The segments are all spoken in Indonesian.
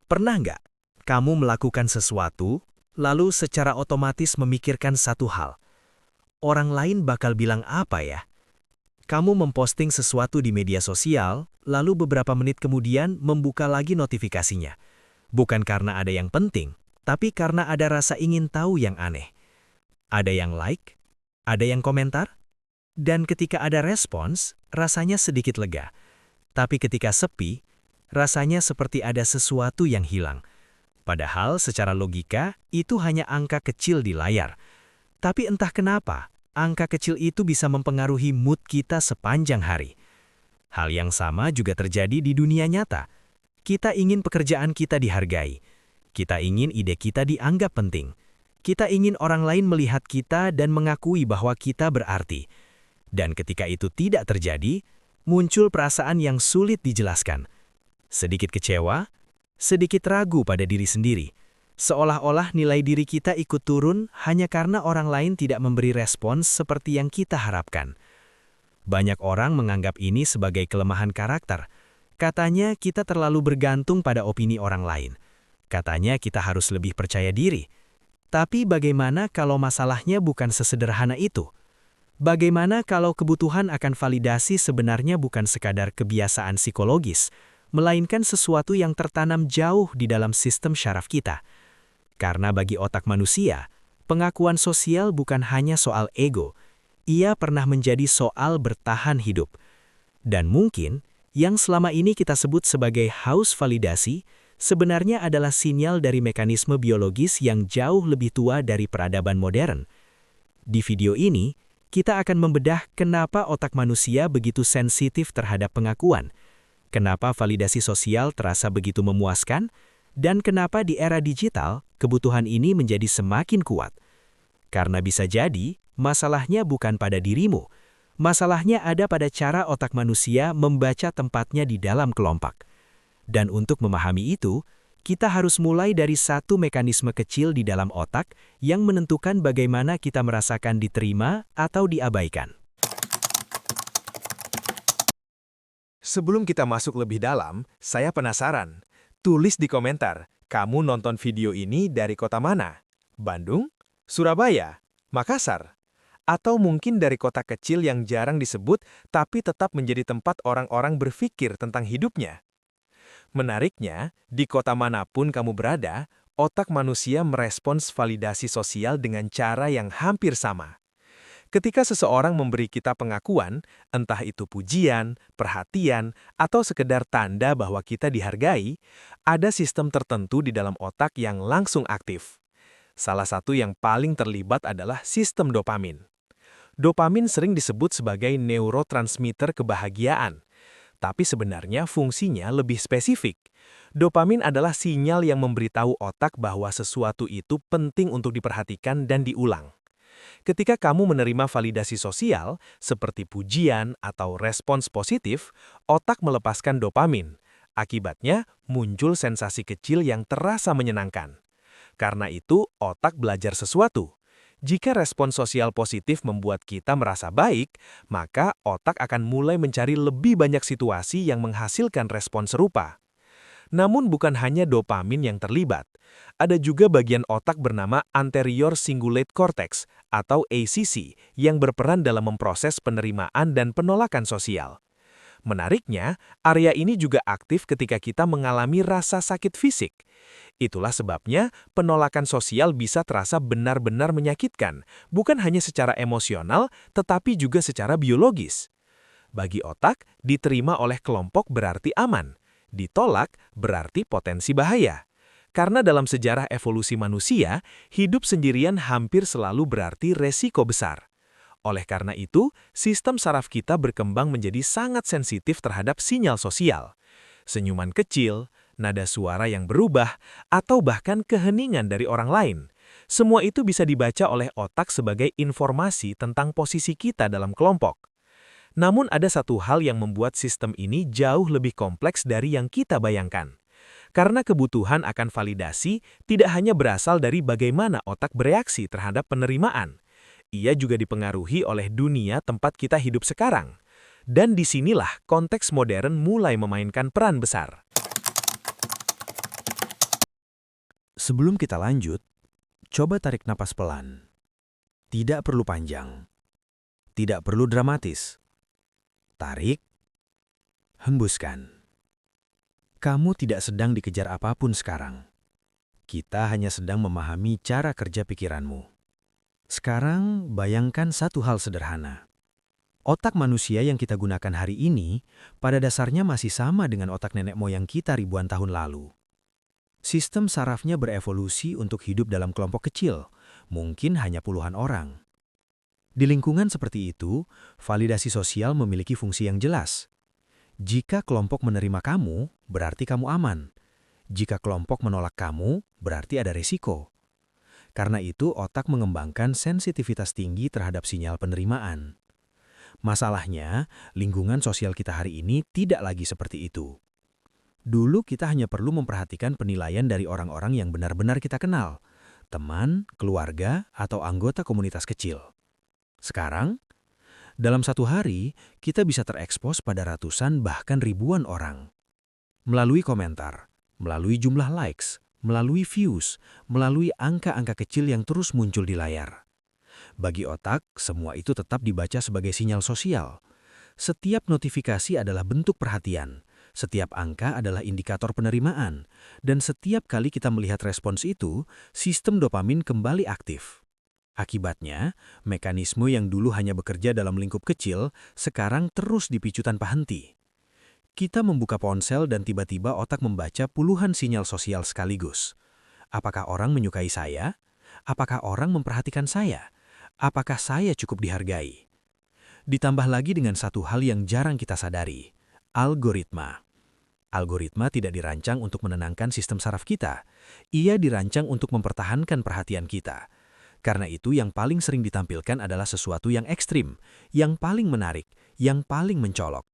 Pernah nggak kamu melakukan sesuatu, lalu secara otomatis memikirkan satu hal? Orang lain bakal bilang apa ya? Kamu memposting sesuatu di media sosial, lalu beberapa menit kemudian membuka lagi notifikasinya. Bukan karena ada yang penting, tapi karena ada rasa ingin tahu yang aneh. Ada yang like, ada yang komentar, dan ketika ada respons, rasanya sedikit lega. Tapi ketika sepi, rasanya seperti ada sesuatu yang hilang. Padahal secara logika, itu hanya angka kecil di layar. Tapi entah kenapa, angka kecil itu bisa mempengaruhi mood kita sepanjang hari. Hal yang sama juga terjadi di dunia nyata. Kita ingin pekerjaan kita dihargai. Kita ingin ide kita dianggap penting. Kita ingin orang lain melihat kita dan mengakui bahwa kita berarti. Dan ketika itu tidak terjadi, muncul perasaan yang sulit dijelaskan. Sedikit kecewa, sedikit ragu pada diri sendiri. Seolah-olah nilai diri kita ikut turun hanya karena orang lain tidak memberi respons seperti yang kita harapkan. Banyak orang menganggap ini sebagai kelemahan karakter. Katanya kita terlalu bergantung pada opini orang lain. Katanya kita harus lebih percaya diri. Tapi bagaimana kalau masalahnya bukan sesederhana itu? Bagaimana kalau kebutuhan akan validasi sebenarnya bukan sekadar kebiasaan psikologis, melainkan sesuatu yang tertanam jauh di dalam sistem syaraf kita? Karena bagi otak manusia, pengakuan sosial bukan hanya soal ego, ia pernah menjadi soal bertahan hidup. Dan mungkin, yang selama ini kita sebut sebagai haus validasi, sebenarnya adalah sinyal dari mekanisme biologis yang jauh lebih tua dari peradaban modern. Di video ini, kita akan membedah kenapa otak manusia begitu sensitif terhadap pengakuan, kenapa validasi sosial terasa begitu memuaskan, dan kenapa di era digital, kebutuhan ini menjadi semakin kuat. Karena bisa jadi, masalahnya bukan pada dirimu. Masalahnya ada pada cara otak manusia membaca tempatnya di dalam kelompok. Dan untuk memahami itu, kita harus mulai dari satu mekanisme kecil di dalam otak yang menentukan bagaimana kita merasakan diterima atau diabaikan. Sebelum kita masuk lebih dalam, saya penasaran. Tulis di komentar, kamu nonton video ini dari kota mana? Bandung? Surabaya? Makassar? Atau mungkin dari kota kecil yang jarang disebut tapi tetap menjadi tempat orang-orang berpikir tentang hidupnya? Menariknya, di kota manapun kamu berada, otak manusia merespons validasi sosial dengan cara yang hampir sama. Ketika seseorang memberi kita pengakuan, entah itu pujian, perhatian, atau sekedar tanda bahwa kita dihargai, ada sistem tertentu di dalam otak yang langsung aktif. Salah satu yang paling terlibat adalah sistem dopamin. Dopamin sering disebut sebagai neurotransmitter kebahagiaan, tapi sebenarnya fungsinya lebih spesifik. Dopamin adalah sinyal yang memberitahu otak bahwa sesuatu itu penting untuk diperhatikan dan diulang. Ketika kamu menerima validasi sosial, seperti pujian atau respons positif, otak melepaskan dopamin. Akibatnya, muncul sensasi kecil yang terasa menyenangkan. Karena itu, otak belajar sesuatu. Jika respons sosial positif membuat kita merasa baik, maka otak akan mulai mencari lebih banyak situasi yang menghasilkan respons serupa. Namun bukan hanya dopamin yang terlibat. Ada juga bagian otak bernama anterior cingulate cortex atau ACC yang berperan dalam memproses penerimaan dan penolakan sosial. Menariknya, area ini juga aktif ketika kita mengalami rasa sakit fisik. Itulah sebabnya penolakan sosial bisa terasa benar-benar menyakitkan, bukan hanya secara emosional, tetapi juga secara biologis. Bagi otak, diterima oleh kelompok berarti aman. Ditolak berarti potensi bahaya. Karena dalam sejarah evolusi manusia, hidup sendirian hampir selalu berarti resiko besar. Oleh karena itu, sistem saraf kita berkembang menjadi sangat sensitif terhadap sinyal sosial. Senyuman kecil, nada suara yang berubah, atau bahkan keheningan dari orang lain. Semua itu bisa dibaca oleh otak sebagai informasi tentang posisi kita dalam kelompok. Namun ada satu hal yang membuat sistem ini jauh lebih kompleks dari yang kita bayangkan. Karena kebutuhan akan validasi tidak hanya berasal dari bagaimana otak bereaksi terhadap penerimaan. Ia juga dipengaruhi oleh dunia tempat kita hidup sekarang. Dan disinilah konteks modern mulai memainkan peran besar. Sebelum kita lanjut, coba tarik napas pelan. Tidak perlu panjang. Tidak perlu dramatis. Tarik, hembuskan. Kamu tidak sedang dikejar apapun sekarang. Kita hanya sedang memahami cara kerja pikiranmu. Sekarang, bayangkan satu hal sederhana. Otak manusia yang kita gunakan hari ini pada dasarnya masih sama dengan otak nenek moyang kita ribuan tahun lalu. Sistem sarafnya berevolusi untuk hidup dalam kelompok kecil, mungkin hanya puluhan orang. Di lingkungan seperti itu, validasi sosial memiliki fungsi yang jelas. Jika kelompok menerima kamu, berarti kamu aman. Jika kelompok menolak kamu, berarti ada resiko. Karena itu, otak mengembangkan sensitivitas tinggi terhadap sinyal penerimaan. Masalahnya, lingkungan sosial kita hari ini tidak lagi seperti itu. Dulu kita hanya perlu memperhatikan penilaian dari orang-orang yang benar-benar kita kenal, teman, keluarga, atau anggota komunitas kecil. Sekarang, dalam satu hari, kita bisa terekspos pada ratusan bahkan ribuan orang. Melalui komentar, melalui jumlah likes, melalui views, melalui angka-angka kecil yang terus muncul di layar. Bagi otak, semua itu tetap dibaca sebagai sinyal sosial. Setiap notifikasi adalah bentuk perhatian, setiap angka adalah indikator penerimaan, dan setiap kali kita melihat respons itu, sistem dopamin kembali aktif. Akibatnya, mekanisme yang dulu hanya bekerja dalam lingkup kecil, sekarang terus dipicu tanpa henti. Kita membuka ponsel dan tiba-tiba otak membaca puluhan sinyal sosial sekaligus. Apakah orang menyukai saya? Apakah orang memperhatikan saya? Apakah saya cukup dihargai? Ditambah lagi dengan satu hal yang jarang kita sadari, algoritma. Algoritma tidak dirancang untuk menenangkan sistem saraf kita. Ia dirancang untuk mempertahankan perhatian kita. Karena itu yang paling sering ditampilkan adalah sesuatu yang ekstrim, yang paling menarik, yang paling mencolok.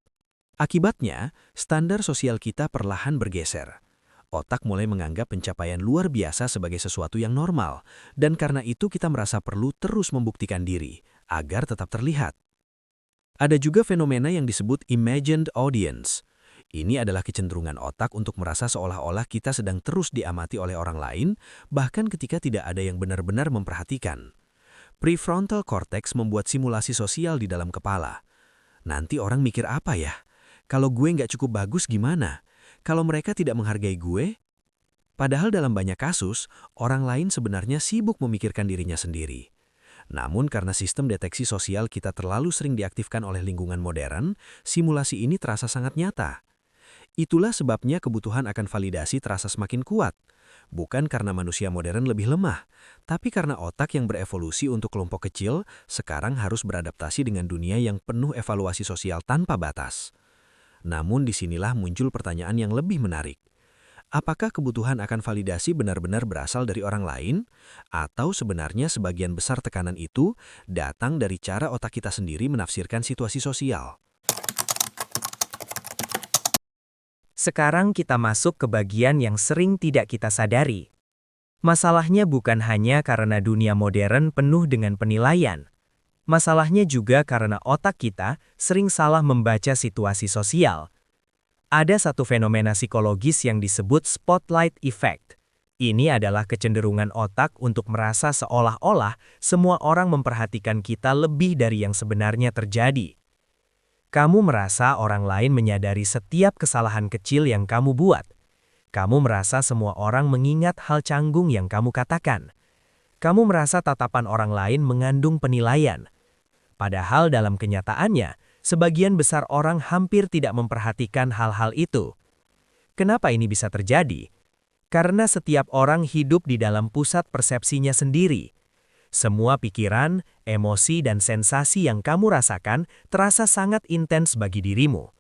Akibatnya, standar sosial kita perlahan bergeser. Otak mulai menganggap pencapaian luar biasa sebagai sesuatu yang normal, dan karena itu kita merasa perlu terus membuktikan diri, agar tetap terlihat. Ada juga fenomena yang disebut imagined audience. Ini adalah kecenderungan otak untuk merasa seolah-olah kita sedang terus diamati oleh orang lain, bahkan ketika tidak ada yang benar-benar memperhatikan. Prefrontal cortex membuat simulasi sosial di dalam kepala. Nanti orang mikir apa ya? Kalau gue nggak cukup bagus gimana? Kalau mereka tidak menghargai gue? Padahal dalam banyak kasus, orang lain sebenarnya sibuk memikirkan dirinya sendiri. Namun karena sistem deteksi sosial kita terlalu sering diaktifkan oleh lingkungan modern, simulasi ini terasa sangat nyata. Itulah sebabnya kebutuhan akan validasi terasa semakin kuat. Bukan karena manusia modern lebih lemah, tapi karena otak yang berevolusi untuk kelompok kecil sekarang harus beradaptasi dengan dunia yang penuh evaluasi sosial tanpa batas. Namun disinilah muncul pertanyaan yang lebih menarik. Apakah kebutuhan akan validasi benar-benar berasal dari orang lain? Atau sebenarnya sebagian besar tekanan itu datang dari cara otak kita sendiri menafsirkan situasi sosial? Sekarang kita masuk ke bagian yang sering tidak kita sadari. Masalahnya bukan hanya karena dunia modern penuh dengan penilaian. Masalahnya juga karena otak kita sering salah membaca situasi sosial. Ada satu fenomena psikologis yang disebut spotlight effect. Ini adalah kecenderungan otak untuk merasa seolah-olah semua orang memperhatikan kita lebih dari yang sebenarnya terjadi. Kamu merasa orang lain menyadari setiap kesalahan kecil yang kamu buat. Kamu merasa semua orang mengingat hal canggung yang kamu katakan. Kamu merasa tatapan orang lain mengandung penilaian. Padahal dalam kenyataannya, sebagian besar orang hampir tidak memperhatikan hal-hal itu. Kenapa ini bisa terjadi? Karena setiap orang hidup di dalam pusat persepsinya sendiri. Semua pikiran, emosi, dan sensasi yang kamu rasakan terasa sangat intens bagi dirimu.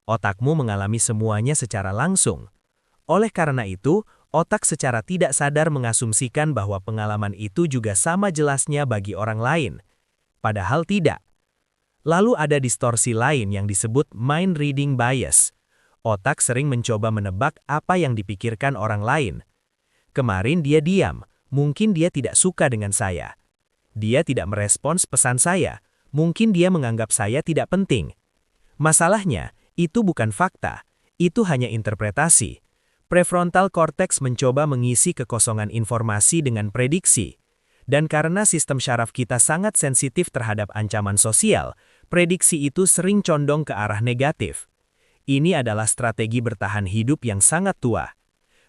Otakmu mengalami semuanya secara langsung. Oleh karena itu, otak secara tidak sadar mengasumsikan bahwa pengalaman itu juga sama jelasnya bagi orang lain. Padahal tidak. Lalu ada distorsi lain yang disebut mind reading bias. Otak sering mencoba menebak apa yang dipikirkan orang lain. Kemarin dia diam, mungkin dia tidak suka dengan saya. Dia tidak merespons pesan saya, mungkin dia menganggap saya tidak penting. Masalahnya, itu bukan fakta, itu hanya interpretasi. Prefrontal cortex mencoba mengisi kekosongan informasi dengan prediksi. Dan karena sistem syaraf kita sangat sensitif terhadap ancaman sosial, prediksi itu sering condong ke arah negatif. Ini adalah strategi bertahan hidup yang sangat tua.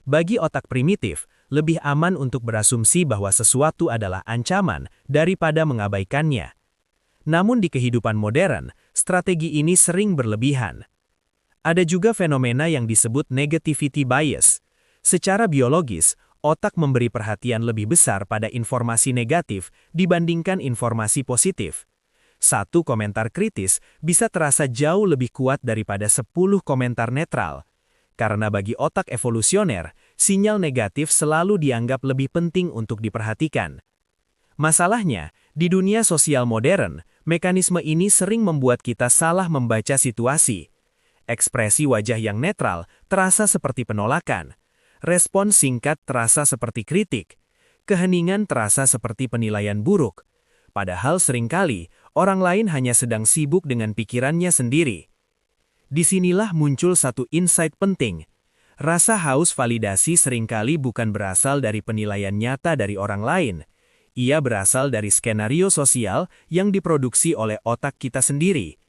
Bagi otak primitif, lebih aman untuk berasumsi bahwa sesuatu adalah ancaman daripada mengabaikannya. Namun di kehidupan modern, strategi ini sering berlebihan. Ada juga fenomena yang disebut negativity bias. Secara biologis, otak memberi perhatian lebih besar pada informasi negatif dibandingkan informasi positif. Satu komentar kritis bisa terasa jauh lebih kuat daripada 10 komentar netral. Karena bagi otak evolusioner, sinyal negatif selalu dianggap lebih penting untuk diperhatikan. Masalahnya, di dunia sosial modern, mekanisme ini sering membuat kita salah membaca situasi. Ekspresi wajah yang netral terasa seperti penolakan. Respon singkat terasa seperti kritik. Keheningan terasa seperti penilaian buruk. Padahal seringkali, orang lain hanya sedang sibuk dengan pikirannya sendiri. Disinilah muncul satu insight penting. Rasa haus validasi seringkali bukan berasal dari penilaian nyata dari orang lain. Ia berasal dari skenario sosial yang diproduksi oleh otak kita sendiri.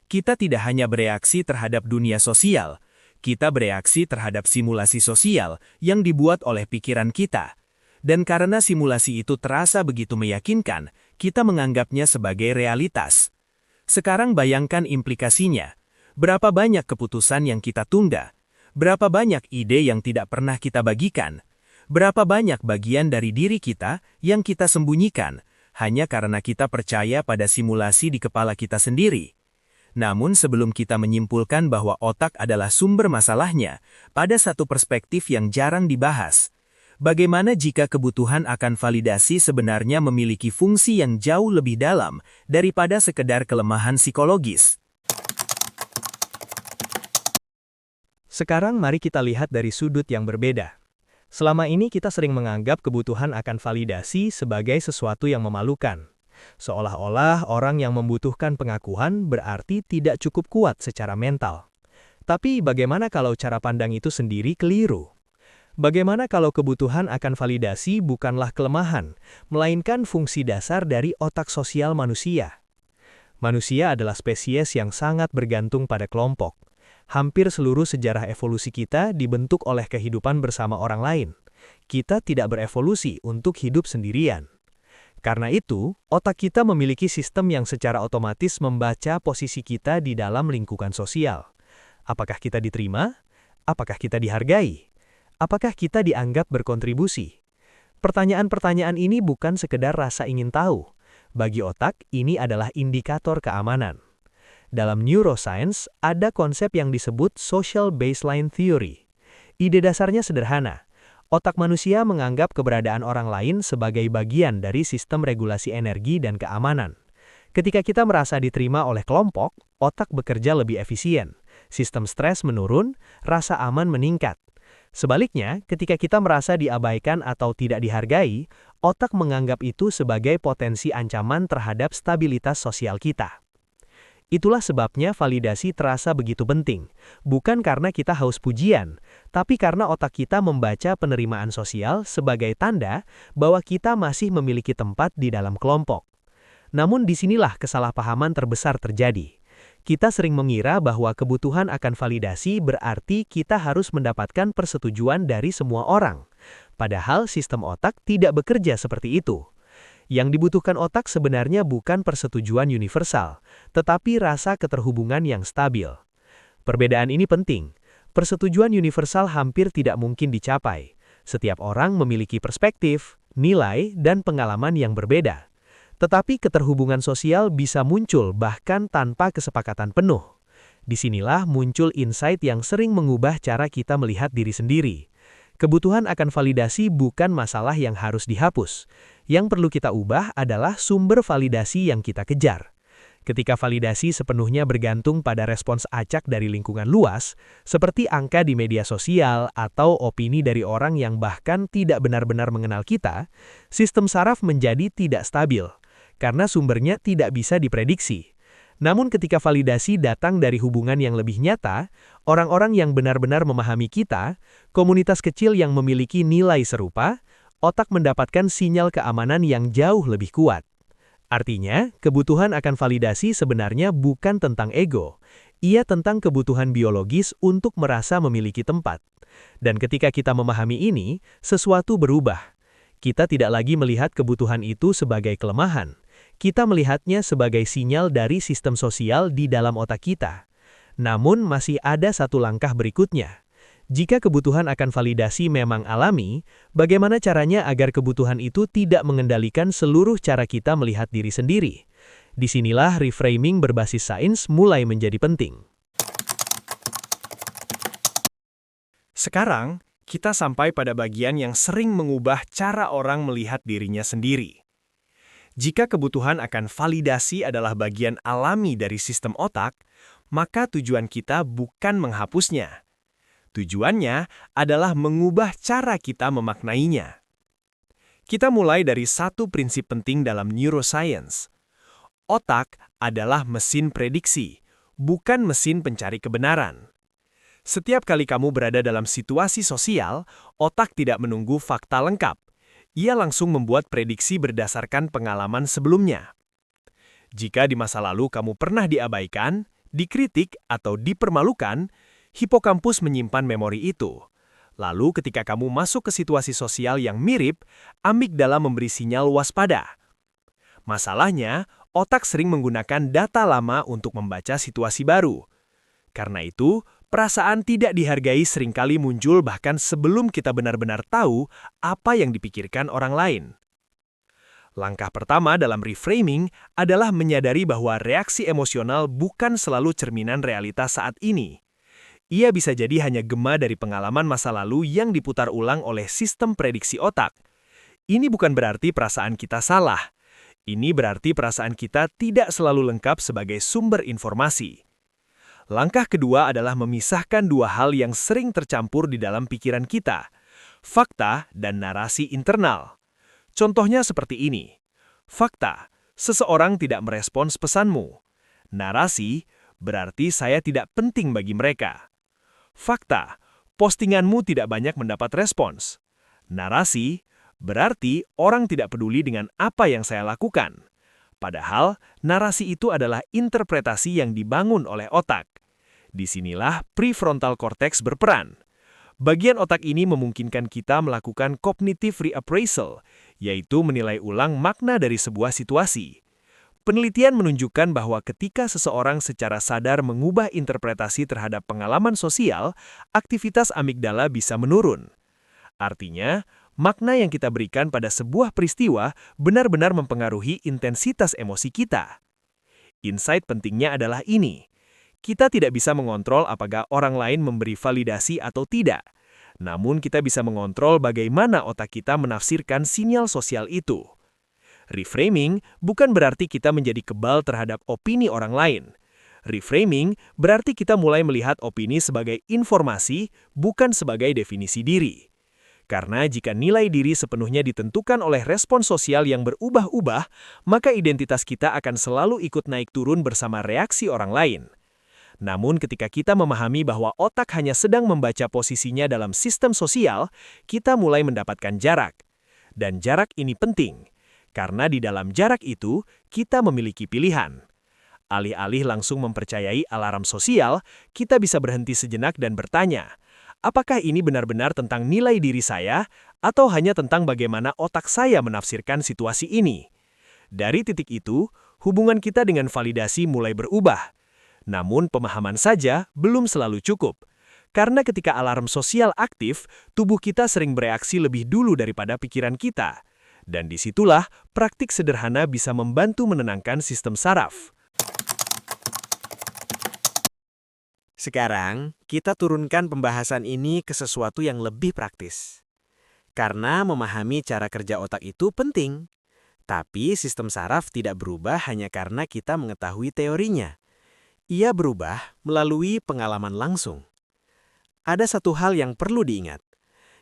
Kita tidak hanya bereaksi terhadap dunia sosial, kita bereaksi terhadap simulasi sosial yang dibuat oleh pikiran kita. Dan karena simulasi itu terasa begitu meyakinkan, kita menganggapnya sebagai realitas. Sekarang bayangkan implikasinya. Berapa banyak keputusan yang kita tunda? Berapa banyak ide yang tidak pernah kita bagikan? Berapa banyak bagian dari diri kita yang kita sembunyikan, hanya karena kita percaya pada simulasi di kepala kita sendiri? Namun sebelum kita menyimpulkan bahwa otak adalah sumber masalahnya, pada satu perspektif yang jarang dibahas. Bagaimana jika kebutuhan akan validasi sebenarnya memiliki fungsi yang jauh lebih dalam daripada sekedar kelemahan psikologis? Sekarang mari kita lihat dari sudut yang berbeda. Selama ini kita sering menganggap kebutuhan akan validasi sebagai sesuatu yang memalukan. Seolah-olah orang yang membutuhkan pengakuan berarti tidak cukup kuat secara mental. Tapi bagaimana kalau cara pandang itu sendiri keliru? Bagaimana kalau kebutuhan akan validasi bukanlah kelemahan, melainkan fungsi dasar dari otak sosial manusia? Manusia adalah spesies yang sangat bergantung pada kelompok. Hampir seluruh sejarah evolusi kita dibentuk oleh kehidupan bersama orang lain. Kita tidak berevolusi untuk hidup sendirian. Karena itu, otak kita memiliki sistem yang secara otomatis membaca posisi kita di dalam lingkungan sosial. Apakah kita diterima? Apakah kita dihargai? Apakah kita dianggap berkontribusi? Pertanyaan-pertanyaan ini bukan sekedar rasa ingin tahu. Bagi otak, ini adalah indikator keamanan. Dalam neuroscience, ada konsep yang disebut social baseline theory. Ide dasarnya sederhana. Otak manusia menganggap keberadaan orang lain sebagai bagian dari sistem regulasi energi dan keamanan. Ketika kita merasa diterima oleh kelompok, otak bekerja lebih efisien. Sistem stres menurun, rasa aman meningkat. Sebaliknya, ketika kita merasa diabaikan atau tidak dihargai, otak menganggap itu sebagai potensi ancaman terhadap stabilitas sosial kita. Itulah sebabnya validasi terasa begitu penting, bukan karena kita haus pujian, tapi karena otak kita membaca penerimaan sosial sebagai tanda bahwa kita masih memiliki tempat di dalam kelompok. Namun disinilah kesalahpahaman terbesar terjadi. Kita sering mengira bahwa kebutuhan akan validasi berarti kita harus mendapatkan persetujuan dari semua orang. Padahal sistem otak tidak bekerja seperti itu. Yang dibutuhkan otak sebenarnya bukan persetujuan universal, tetapi rasa keterhubungan yang stabil. Perbedaan ini penting. Persetujuan universal hampir tidak mungkin dicapai. Setiap orang memiliki perspektif, nilai, dan pengalaman yang berbeda. Tetapi keterhubungan sosial bisa muncul bahkan tanpa kesepakatan penuh. Disinilah muncul insight yang sering mengubah cara kita melihat diri sendiri. Kebutuhan akan validasi bukan masalah yang harus dihapus. Yang perlu kita ubah adalah sumber validasi yang kita kejar. Ketika validasi sepenuhnya bergantung pada respons acak dari lingkungan luas, seperti angka di media sosial atau opini dari orang yang bahkan tidak benar-benar mengenal kita, sistem saraf menjadi tidak stabil, karena sumbernya tidak bisa diprediksi. Namun ketika validasi datang dari hubungan yang lebih nyata, orang-orang yang benar-benar memahami kita, komunitas kecil yang memiliki nilai serupa, otak mendapatkan sinyal keamanan yang jauh lebih kuat. Artinya, kebutuhan akan validasi sebenarnya bukan tentang ego. Ia tentang kebutuhan biologis untuk merasa memiliki tempat. Dan ketika kita memahami ini, sesuatu berubah. Kita tidak lagi melihat kebutuhan itu sebagai kelemahan. Kita melihatnya sebagai sinyal dari sistem sosial di dalam otak kita. Namun masih ada satu langkah berikutnya. Jika kebutuhan akan validasi memang alami, bagaimana caranya agar kebutuhan itu tidak mengendalikan seluruh cara kita melihat diri sendiri? Disinilah reframing berbasis sains mulai menjadi penting. Sekarang, kita sampai pada bagian yang sering mengubah cara orang melihat dirinya sendiri. Jika kebutuhan akan validasi adalah bagian alami dari sistem otak, maka tujuan kita bukan menghapusnya. Tujuannya adalah mengubah cara kita memaknainya. Kita mulai dari satu prinsip penting dalam neuroscience. Otak adalah mesin prediksi, bukan mesin pencari kebenaran. Setiap kali kamu berada dalam situasi sosial, otak tidak menunggu fakta lengkap. Ia langsung membuat prediksi berdasarkan pengalaman sebelumnya. Jika di masa lalu kamu pernah diabaikan, dikritik, atau dipermalukan, hipokampus menyimpan memori itu. Lalu ketika kamu masuk ke situasi sosial yang mirip, amigdala memberi sinyal waspada. Masalahnya, otak sering menggunakan data lama untuk membaca situasi baru. Karena itu, perasaan tidak dihargai seringkali muncul bahkan sebelum kita benar-benar tahu apa yang dipikirkan orang lain. Langkah pertama dalam reframing adalah menyadari bahwa reaksi emosional bukan selalu cerminan realitas saat ini. Ia bisa jadi hanya gema dari pengalaman masa lalu yang diputar ulang oleh sistem prediksi otak. Ini bukan berarti perasaan kita salah. Ini berarti perasaan kita tidak selalu lengkap sebagai sumber informasi. Langkah kedua adalah memisahkan dua hal yang sering tercampur di dalam pikiran kita, fakta dan narasi internal. Contohnya seperti ini. Fakta, seseorang tidak merespons pesanmu. Narasi, berarti saya tidak penting bagi mereka. Fakta, postinganmu tidak banyak mendapat respons. Narasi, berarti orang tidak peduli dengan apa yang saya lakukan. Padahal, narasi itu adalah interpretasi yang dibangun oleh otak. Disinilah prefrontal cortex berperan. Bagian otak ini memungkinkan kita melakukan cognitive reappraisal, yaitu menilai ulang makna dari sebuah situasi. Penelitian menunjukkan bahwa ketika seseorang secara sadar mengubah interpretasi terhadap pengalaman sosial, aktivitas amigdala bisa menurun. Artinya, makna yang kita berikan pada sebuah peristiwa benar-benar mempengaruhi intensitas emosi kita. Insight pentingnya adalah ini. Kita tidak bisa mengontrol apakah orang lain memberi validasi atau tidak. Namun kita bisa mengontrol bagaimana otak kita menafsirkan sinyal sosial itu. Reframing bukan berarti kita menjadi kebal terhadap opini orang lain. Reframing berarti kita mulai melihat opini sebagai informasi, bukan sebagai definisi diri. Karena jika nilai diri sepenuhnya ditentukan oleh respon sosial yang berubah-ubah, maka identitas kita akan selalu ikut naik turun bersama reaksi orang lain. Namun ketika kita memahami bahwa otak hanya sedang membaca posisinya dalam sistem sosial, kita mulai mendapatkan jarak. Dan jarak ini penting, karena di dalam jarak itu, kita memiliki pilihan. Alih-alih langsung mempercayai alarm sosial, kita bisa berhenti sejenak dan bertanya, apakah ini benar-benar tentang nilai diri saya, atau hanya tentang bagaimana otak saya menafsirkan situasi ini? Dari titik itu, hubungan kita dengan validasi mulai berubah. Namun pemahaman saja belum selalu cukup. Karena ketika alarm sosial aktif, tubuh kita sering bereaksi lebih dulu daripada pikiran kita. Dan disitulah praktik sederhana bisa membantu menenangkan sistem saraf. Sekarang, kita turunkan pembahasan ini ke sesuatu yang lebih praktis. Karena memahami cara kerja otak itu penting. Tapi sistem saraf tidak berubah hanya karena kita mengetahui teorinya. Ia berubah melalui pengalaman langsung. Ada satu hal yang perlu diingat.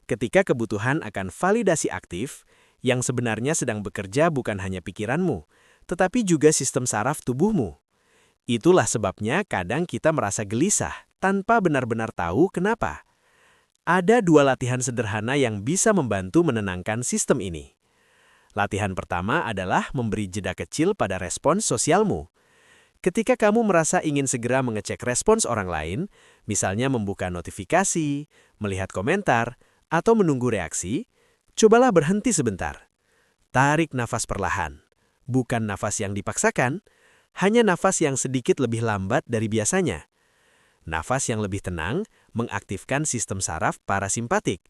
Ketika kebutuhan akan validasi aktif, yang sebenarnya sedang bekerja bukan hanya pikiranmu, tetapi juga sistem saraf tubuhmu. Itulah sebabnya kadang kita merasa gelisah tanpa benar-benar tahu kenapa. Ada 2 latihan sederhana yang bisa membantu menenangkan sistem ini. Latihan pertama adalah memberi jeda kecil pada respons sosialmu. Ketika kamu merasa ingin segera mengecek respons orang lain, misalnya membuka notifikasi, melihat komentar, atau menunggu reaksi, cobalah berhenti sebentar. Tarik nafas perlahan. Bukan nafas yang dipaksakan, hanya nafas yang sedikit lebih lambat dari biasanya. Nafas yang lebih tenang mengaktifkan sistem saraf parasimpatik,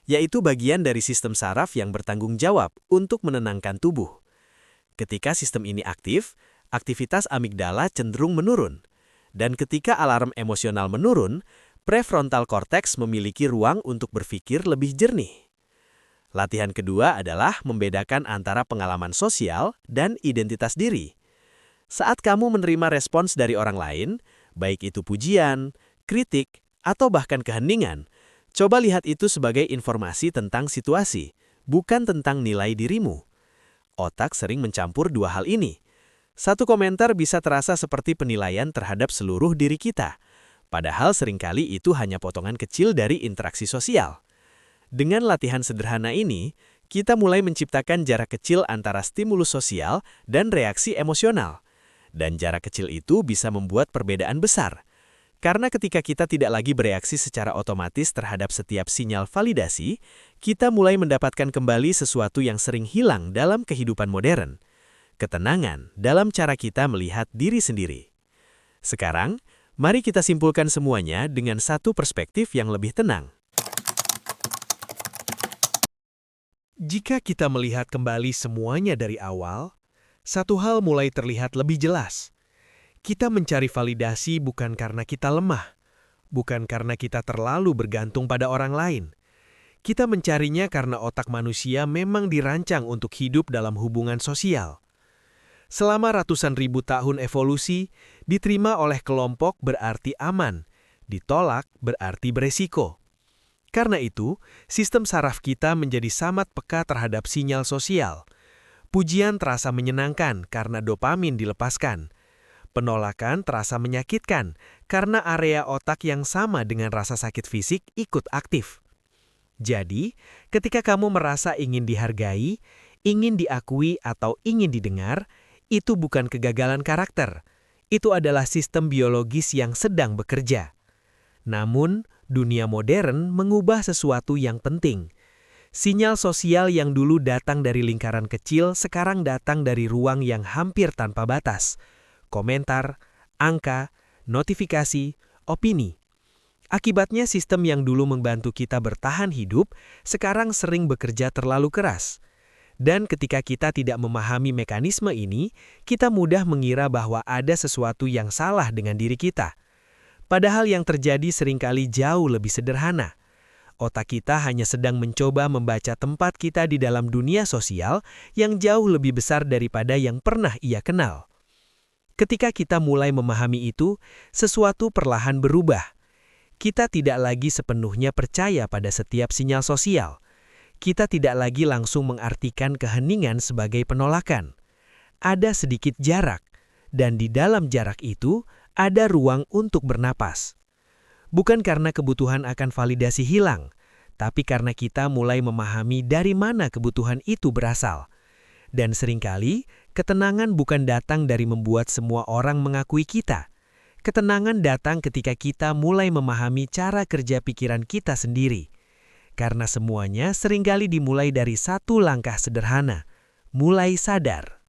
yaitu bagian dari sistem saraf yang bertanggung jawab untuk menenangkan tubuh. Ketika sistem ini aktif, aktivitas amigdala cenderung menurun. Dan ketika alarm emosional menurun, prefrontal cortex memiliki ruang untuk berpikir lebih jernih. Latihan kedua adalah membedakan antara pengalaman sosial dan identitas diri. Saat kamu menerima respons dari orang lain, baik itu pujian, kritik, atau bahkan keheningan, coba lihat itu sebagai informasi tentang situasi, bukan tentang nilai dirimu. Otak sering mencampur 2 hal ini. Satu komentar bisa terasa seperti penilaian terhadap seluruh diri kita, padahal seringkali itu hanya potongan kecil dari interaksi sosial. Dengan latihan sederhana ini, kita mulai menciptakan jarak kecil antara stimulus sosial dan reaksi emosional. Dan jarak kecil itu bisa membuat perbedaan besar. Karena ketika kita tidak lagi bereaksi secara otomatis terhadap setiap sinyal validasi, kita mulai mendapatkan kembali sesuatu yang sering hilang dalam kehidupan modern. Ketenangan dalam cara kita melihat diri sendiri. Sekarang, mari kita simpulkan semuanya dengan satu perspektif yang lebih tenang. Jika kita melihat kembali semuanya dari awal, satu hal mulai terlihat lebih jelas. Kita mencari validasi bukan karena kita lemah, bukan karena kita terlalu bergantung pada orang lain. Kita mencarinya karena otak manusia memang dirancang untuk hidup dalam hubungan sosial. Selama ratusan ribu tahun evolusi, diterima oleh kelompok berarti aman, ditolak berarti beresiko. Karena itu, sistem saraf kita menjadi sangat peka terhadap sinyal sosial. Pujian terasa menyenangkan karena dopamin dilepaskan. Penolakan terasa menyakitkan karena area otak yang sama dengan rasa sakit fisik ikut aktif. Jadi, ketika kamu merasa ingin dihargai, ingin diakui atau ingin didengar, itu bukan kegagalan karakter. Itu adalah sistem biologis yang sedang bekerja. Namun, dunia modern mengubah sesuatu yang penting. Sinyal sosial yang dulu datang dari lingkaran kecil sekarang datang dari ruang yang hampir tanpa batas. Komentar, angka, notifikasi, opini. Akibatnya sistem yang dulu membantu kita bertahan hidup, sekarang sering bekerja terlalu keras. Dan ketika kita tidak memahami mekanisme ini, kita mudah mengira bahwa ada sesuatu yang salah dengan diri kita. Padahal yang terjadi seringkali jauh lebih sederhana. Otak kita hanya sedang mencoba membaca tempat kita di dalam dunia sosial yang jauh lebih besar daripada yang pernah ia kenal. Ketika kita mulai memahami itu, sesuatu perlahan berubah. Kita tidak lagi sepenuhnya percaya pada setiap sinyal sosial. Kita tidak lagi langsung mengartikan keheningan sebagai penolakan. Ada sedikit jarak, dan di dalam jarak itu ada ruang untuk bernapas. Bukan karena kebutuhan akan validasi hilang, tapi karena kita mulai memahami dari mana kebutuhan itu berasal. Dan seringkali, ketenangan bukan datang dari membuat semua orang mengakui kita. Ketenangan datang ketika kita mulai memahami cara kerja pikiran kita sendiri. Karena semuanya seringkali dimulai dari satu langkah sederhana, mulai sadar.